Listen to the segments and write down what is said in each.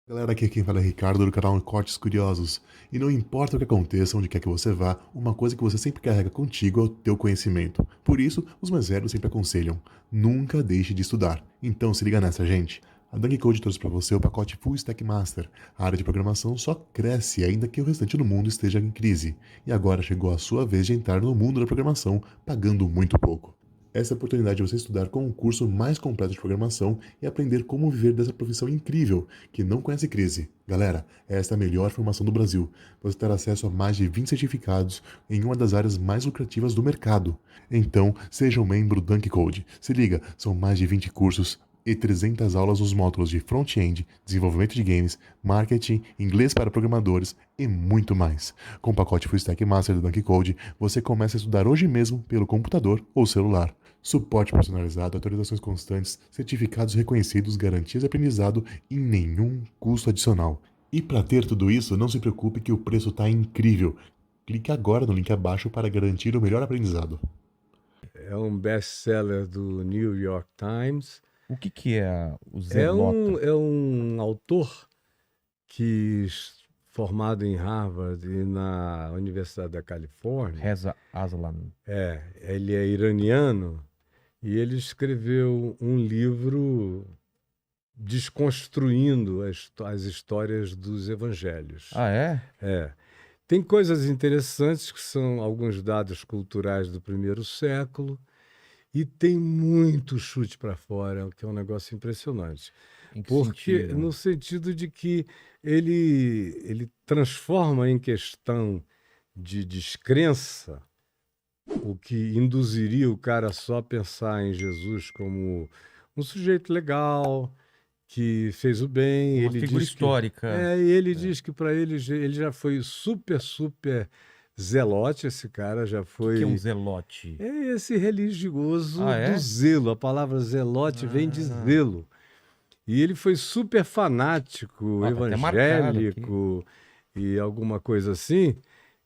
Galera, aqui quem fala é Ricardo do canal Cortes Curiosos. E não importa o que aconteça, onde quer que você vá, uma coisa que você sempre carrega contigo é o teu conhecimento. Por isso, os mais velhos sempre aconselham, nunca deixe de estudar. Então se liga nessa, gente. A Dunk Code trouxe para você o pacote Full Stack Master. A área de programação só cresce, ainda que o restante do mundo esteja em crise. E agora chegou a sua vez de entrar no mundo da programação, pagando muito pouco. Essa é a oportunidade de você estudar com um curso mais completo de programação e aprender como viver dessa profissão incrível, que não conhece crise. Galera, esta é a melhor formação do Brasil. Você terá acesso a mais de 20 certificados em uma das áreas mais lucrativas do mercado. Então, seja um membro do Dunk Code. Se liga, são mais de 20 cursos e 300 aulas nos módulos de front-end, desenvolvimento de games, marketing, inglês para programadores e muito mais. Com o pacote Full Stack Master do Dunk Code, você começa a estudar hoje mesmo pelo computador ou celular. Suporte personalizado, atualizações constantes, certificados reconhecidos, garantias de aprendizado e nenhum custo adicional. E para ter tudo isso, não se preocupe que o preço está incrível. Clique agora no link abaixo para garantir o melhor aprendizado. É um best-seller do New York Times. O que que é o É Zelota? um autor formado em Harvard e na Universidade da Califórnia. Reza Aslan. Ele é iraniano e ele escreveu um livro desconstruindo as histórias dos evangelhos. Ah, é? Tem coisas interessantes que são alguns dados culturais do primeiro século. E tem muito chute para fora, o que é um negócio impressionante. Em que Porque, sentido? no sentido de que ele transforma em questão de descrença o que induziria o cara só a pensar em Jesus como um sujeito legal, que fez o bem. Uma Ele figura diz que, histórica. e ele diz que para ele já foi super, super zelote, esse cara já O que que é um foi. zelote? É esse religioso Ah, do é? zelo. A palavra zelote vem de Ah, zelo. E ele foi super fanático, ó, tá até marcado aqui. evangélico e alguma coisa assim,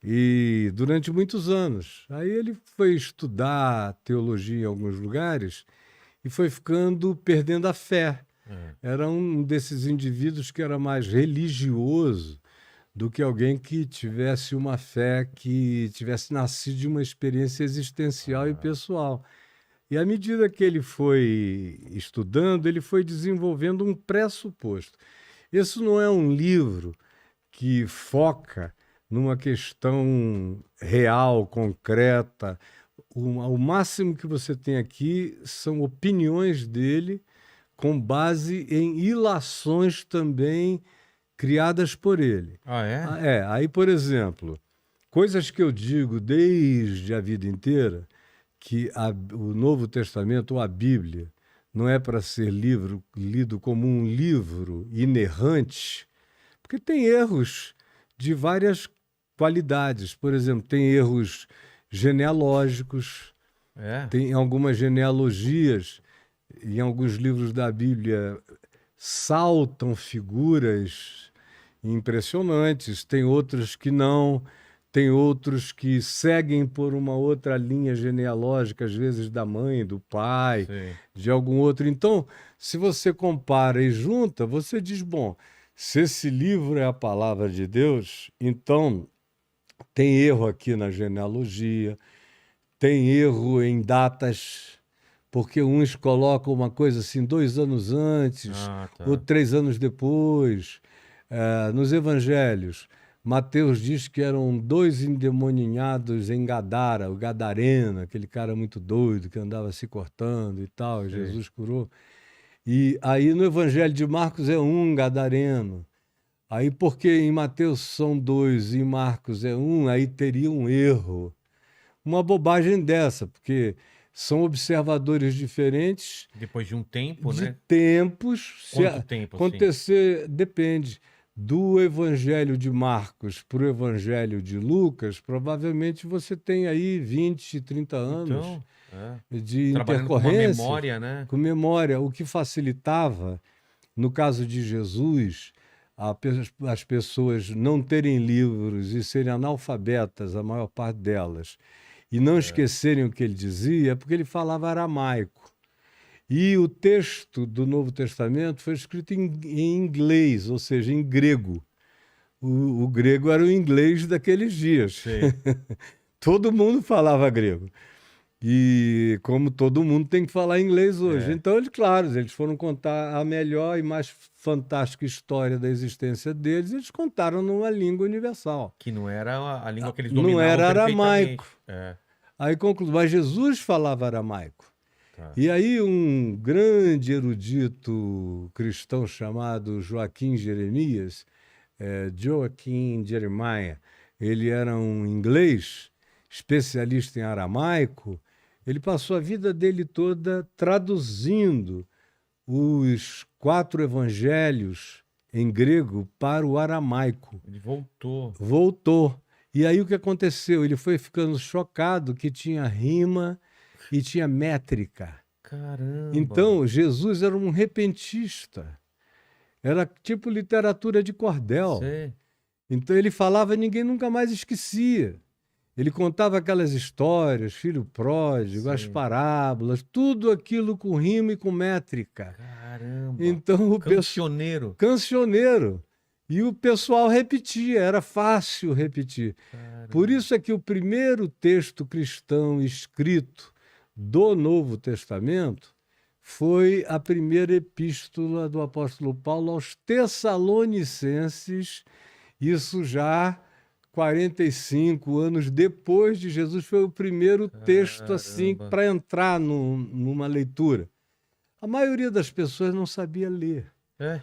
e durante muitos anos. Aí ele foi estudar teologia em alguns lugares e foi ficando perdendo a fé. É. Era um desses indivíduos que era mais religioso do que alguém que tivesse uma fé que tivesse nascido de uma experiência existencial e Ah, pessoal. E à medida que ele foi estudando, ele foi desenvolvendo um pressuposto. Isso não é um livro que foca numa questão real, concreta. O máximo que você tem aqui são opiniões dele com base em ilações também criadas por ele. ah, é? Aí, por exemplo, coisas que eu digo desde a vida inteira, que o Novo Testamento, ou a Bíblia, não é para ser lido como um livro inerrante, porque tem erros de várias qualidades. Por exemplo, tem erros genealógicos, É. tem algumas genealogias, em alguns livros da Bíblia saltam figuras impressionantes, tem outros que não, tem outros que seguem por uma outra linha genealógica, às vezes da mãe, do pai, Sei. de algum outro. Então, se você compara e junta, você diz, bom, se esse livro é a palavra de Deus, então tem erro aqui na genealogia, tem erro em datas, porque uns colocam uma coisa assim 2 anos antes, Ah, ou tá. 3 anos depois. Nos evangelhos, Mateus diz que eram dois endemoninhados em Gadara, o Gadareno, aquele cara muito doido que andava se cortando e tal, e Sei. Jesus curou. E aí no evangelho de Marcos é um Gadareno. Aí porque em Mateus são dois e em Marcos é um, aí teria um erro. Uma bobagem dessa, porque são observadores diferentes Depois de um tempo, de né? tempos. Se Quanto tempo, assim? acontecer, depende. Do Evangelho de Marcos para o Evangelho de Lucas, provavelmente você tem aí 20, 30 anos Então, é. de Trabalhando com uma intercorrência memória, né? com memória, o que facilitava, no caso de Jesus, as pessoas não terem livros e serem analfabetas, a maior parte delas, e não É. esquecerem o que ele dizia, porque ele falava aramaico. E o texto do Novo Testamento foi escrito em inglês, ou seja, em grego. O grego era o inglês daqueles dias. Sei. Todo mundo falava grego. E como todo mundo tem que falar inglês hoje. É. Então, eles foram contar a melhor e mais fantástica história da existência deles, eles contaram numa língua universal. Que não era a língua que eles Não dominavam era perfeitamente. aramaico. É. Aí concluiu, mas Jesus falava aramaico. Tá. E aí um grande erudito cristão chamado Joaquim Jeremias, Joaquim Jeremiah, ele era um inglês, especialista em aramaico, ele passou a vida dele toda traduzindo os 4 evangelhos em grego para o aramaico. Ele voltou. Voltou. E aí o que aconteceu? Ele foi ficando chocado que tinha rima e tinha métrica. Caramba. Então, Jesus era um repentista. Era tipo literatura de cordel. Sei. Então ele falava e ninguém nunca mais esquecia. Ele contava aquelas histórias, filho pródigo, as Sim. parábolas, tudo aquilo com rima e com métrica. Caramba. Então o Cancioneiro. cancioneiro. E o pessoal repetia, era fácil repetir. Caramba. Por isso é que o primeiro texto cristão escrito do Novo Testamento foi a primeira epístola do apóstolo Paulo aos Tessalonicenses, isso já 45 anos depois de Jesus, foi o primeiro texto assim Caramba. para entrar numa leitura. A maioria das pessoas não sabia ler. É.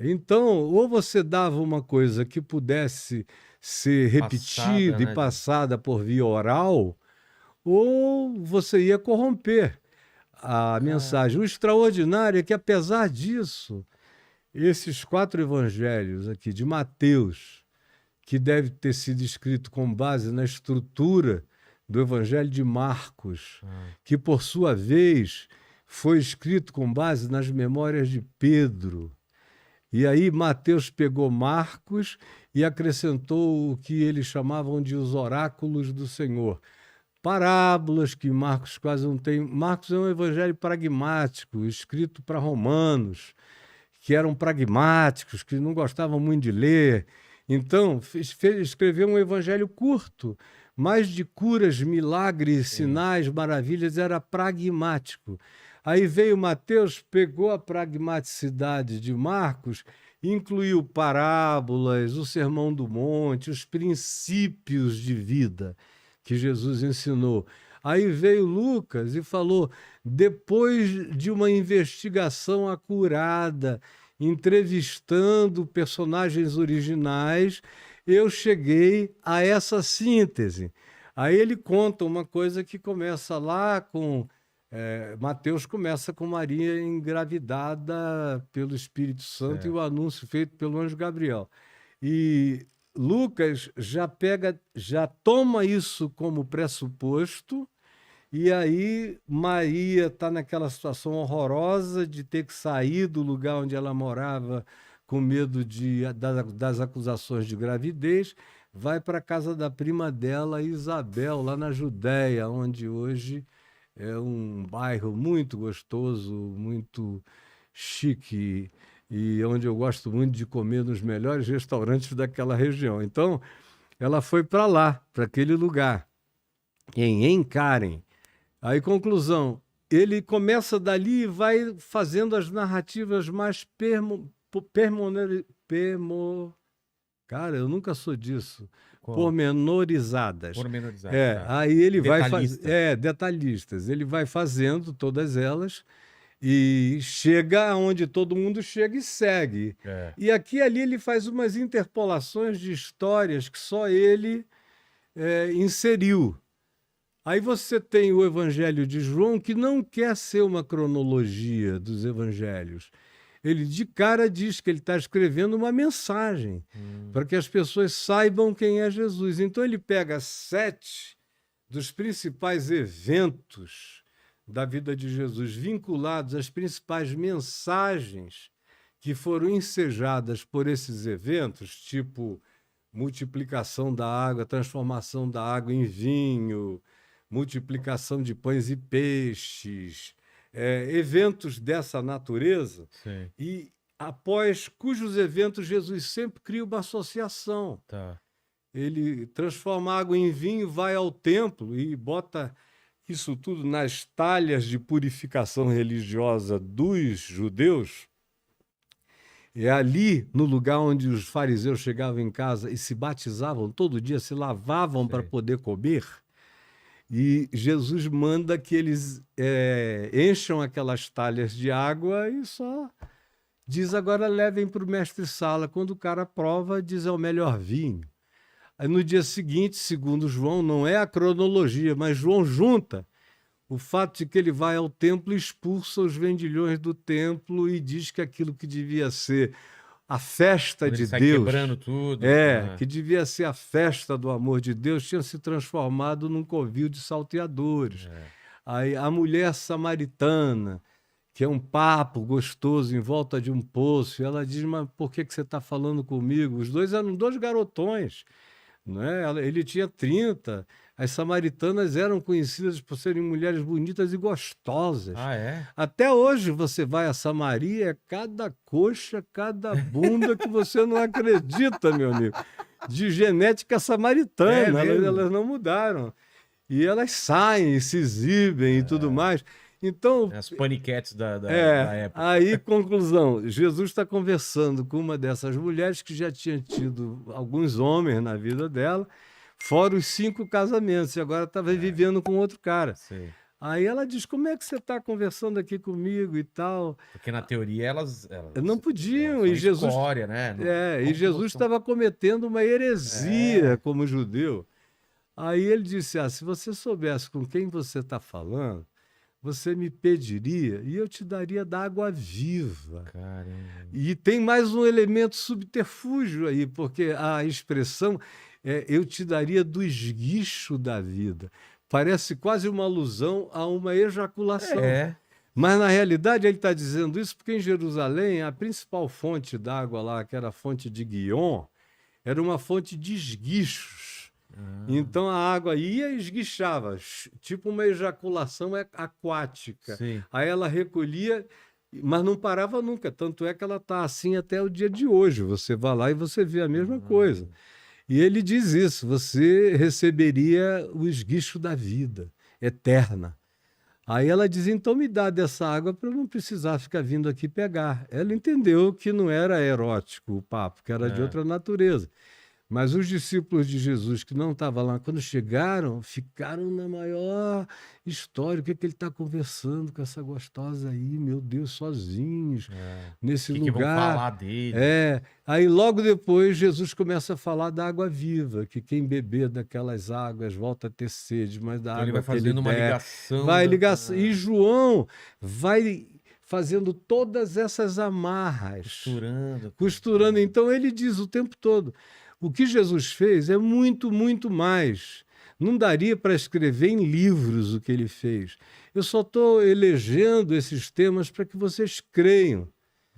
Então, ou você dava uma coisa que pudesse ser repetida Passada, e né? passada por via oral, ou você ia corromper a mensagem. O extraordinário é que, apesar disso, esses 4 evangelhos aqui de Mateus, que deve ter sido escrito com base na estrutura do evangelho de Marcos, que, por sua vez, foi escrito com base nas memórias de Pedro. E aí Mateus pegou Marcos e acrescentou o que eles chamavam de os oráculos do Senhor. Parábolas que Marcos quase não tem. Marcos é um evangelho pragmático, escrito para romanos, que eram pragmáticos, que não gostavam muito de ler. Então, escreveu um evangelho curto, mas de curas, milagres, sinais, maravilhas, era pragmático. Aí veio Mateus, pegou a pragmaticidade de Marcos, incluiu parábolas, o Sermão do Monte, os princípios de vida que Jesus ensinou. Aí veio Lucas e falou, depois de uma investigação acurada, entrevistando personagens originais, eu cheguei a essa síntese. Aí ele conta uma coisa que começa lá com... Mateus começa com Maria engravidada pelo Espírito Santo e o anúncio feito pelo anjo Gabriel. E Lucas já toma isso como pressuposto, e aí Maria está naquela situação horrorosa de ter que sair do lugar onde ela morava com medo das acusações de gravidez, vai para a casa da prima dela, Isabel, lá na Judéia, onde hoje é um bairro muito gostoso, muito chique, e onde eu gosto muito de comer nos melhores restaurantes daquela região. Então, ela foi para lá, para aquele lugar, em Karen. Aí, conclusão, ele começa dali e vai fazendo as narrativas mais Cara, eu nunca sou disso. Pormenorizadas. Pormenorizadas. Aí ele vai Detalhista. detalhistas. Ele vai fazendo todas elas e chega aonde todo mundo chega e segue. E aqui e ali ele faz umas interpolações de histórias que só ele inseriu. Aí você tem o Evangelho de João, que não quer ser uma cronologia dos evangelhos. Ele de cara diz que ele está escrevendo uma mensagem para que as pessoas saibam quem é Jesus. Então ele pega 7 dos principais eventos da vida de Jesus, vinculados às principais mensagens que foram ensejadas por esses eventos, tipo multiplicação da água, transformação da água em vinho, multiplicação de pães e peixes, eventos dessa natureza Sim. e após cujos eventos Jesus sempre cria uma associação. Tá. Ele transforma água em vinho, vai ao templo e bota isso tudo nas talhas de purificação religiosa dos judeus. É ali, no lugar onde os fariseus chegavam em casa e se batizavam todo dia, se lavavam para Sim. poder comer. E Jesus manda que eles encham aquelas talhas de água e só diz agora levem para o mestre-sala. Quando o cara prova, diz é o melhor vinho. Aí no dia seguinte, segundo João, não é a cronologia, mas João junta o fato de que ele vai ao templo e expulsa os vendilhões do templo e diz que aquilo que devia ser a festa Quando de ele sai Deus, quebrando tudo. que devia ser a festa do amor de Deus, tinha se transformado num covil de salteadores. Aí a mulher samaritana, que é um papo gostoso em volta de um poço, e ela diz, mas por que você está falando comigo? Os dois eram dois garotões, né? Ele tinha 30. As samaritanas eram conhecidas por serem mulheres bonitas e gostosas. Ah, é? Até hoje você vai a Samaria, é cada coxa, cada bunda que você não acredita, meu amigo. De genética samaritana, É mesmo? elas não mudaram. E elas saem, se exibem e tudo mais. Então, As paniquetes da época. aí, conclusão, Jesus está conversando com uma dessas mulheres que já tinha tido alguns homens na vida dela, fora os 5 casamentos, e agora estava vivendo com outro cara. Sim. Aí ela diz, como é que você está conversando aqui comigo e tal? Porque na teoria elas Não podiam, são e Jesus... escória, né? e Jesus estava cometendo uma heresia como judeu. Aí ele disse, se você soubesse com quem você está falando, você me pediria e eu te daria da água viva. Caramba. E tem mais um elemento subterfúgio aí, porque a expressão eu te daria do esguicho da vida. Parece quase uma alusão a uma ejaculação. Mas, na realidade, ele está dizendo isso porque em Jerusalém a principal fonte d'água lá, que era a fonte de Guion, era uma fonte de esguichos. Então a água ia e esguichava, tipo uma ejaculação aquática. Sim. Aí ela recolhia, mas não parava nunca. Tanto é que ela está assim até o dia de hoje. Você vai lá e você vê a mesma coisa. E ele diz isso: você receberia o esguicho da vida eterna. Aí ela diz, então me dá dessa água para eu não precisar ficar vindo aqui pegar. Ela entendeu que não era erótico o papo, que era de outra natureza. Mas os discípulos de Jesus que não estavam lá, quando chegaram, ficaram na maior história. O que é que ele está conversando com essa gostosa aí, meu Deus, sozinhos, nesse Que vão lugar. falar dele? Aí logo depois Jesus começa a falar da água viva, que quem beber daquelas águas volta a ter sede, mas da Então ele água vai que ele fazendo uma der, ligação. vai ligação. E João vai fazendo todas essas amarras, costurando. Então ele diz o tempo todo, o que Jesus fez é muito, muito mais. Não daria para escrever em livros o que ele fez. Eu só estou elegendo esses temas para que vocês creiam.